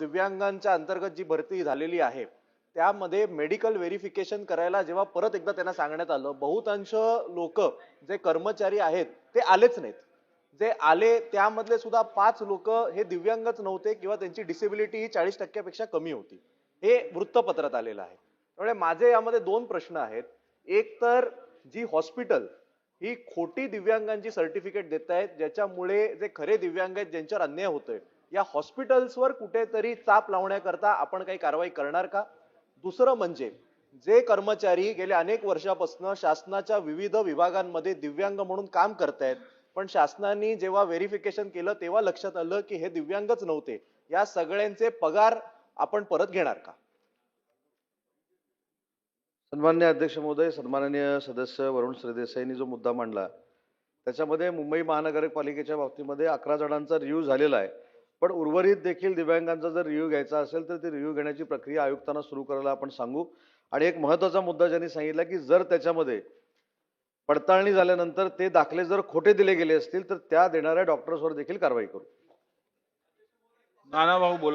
दिव्यांगांच्या अंतर्गत जी भरती झालेली आहे त्यामध्ये मेडिकल व्हेरिफिकेशन करायला जेव्हा परत एकदा त्यांना सांगण्यात आलं, बहुतांश लोक जे कर्मचारी आहेत ते आलेच नाहीत. जे आले त्यामधले सुद्धा 5 लोक हे दिव्यांगच नव्हते किंवा त्यांची डिसेबिलिटी ही 40% कमी होती. हे वृत्तपत्रात आलेलं आहे. त्यामुळे माझे यामध्ये 2 प्रश्न आहेत. एक तर जी हॉस्पिटल ही खोटी दिव्यांगांची सर्टिफिकेट देत आहेत, ज्याच्यामुळे जे खरे दिव्यांग आहेत ज्यांच्यावर अन्याय होतोय, या हॉस्पिटल्सवर कुठेतरी चाप लावण्याकरता आपण काही कारवाई करणार का? दुसरं म्हणजे जे कर्मचारी गेल्या अनेक वर्षापासून शासनाच्या विविध विभागांमध्ये दिव्यांग म्हणून काम करतायत, पण शासनाने जेव्हा व्हेरिफिकेशन केलं तेव्हा लक्षात आलं की हे दिव्यांगच नव्हते, या सगळ्यांचे पगार आपण परत घेणार का? सन्माननीय अध्यक्ष महोदय, सन्माननीय सदस्य वरुण सरदेसाईंनी जो मुद्दा मांडला त्याच्यामध्ये मुंबई महानगरपालिकेच्या बाबतीमध्ये 11 जणांचा रिव्ह्यू झालेला आहे. पण उर्वरित देखील दिव्यांगांचा जर रिव्ह्यू घ्यायचा असेल तर ती रिव्ह्यू घेण्याची प्रक्रिया आयुक्तांना सुरू करायला आपण सांगू. आणि एक महत्त्वाचा मुद्दा ज्यांनी सांगितला की जर त्याच्यामध्ये पडताळणी झाल्यानंतर ते दाखले जर खोटे दिले गेले असतील तर त्या देणाऱ्या डॉक्टर्सवर देखील कारवाई करू. नाना भाऊ बोला.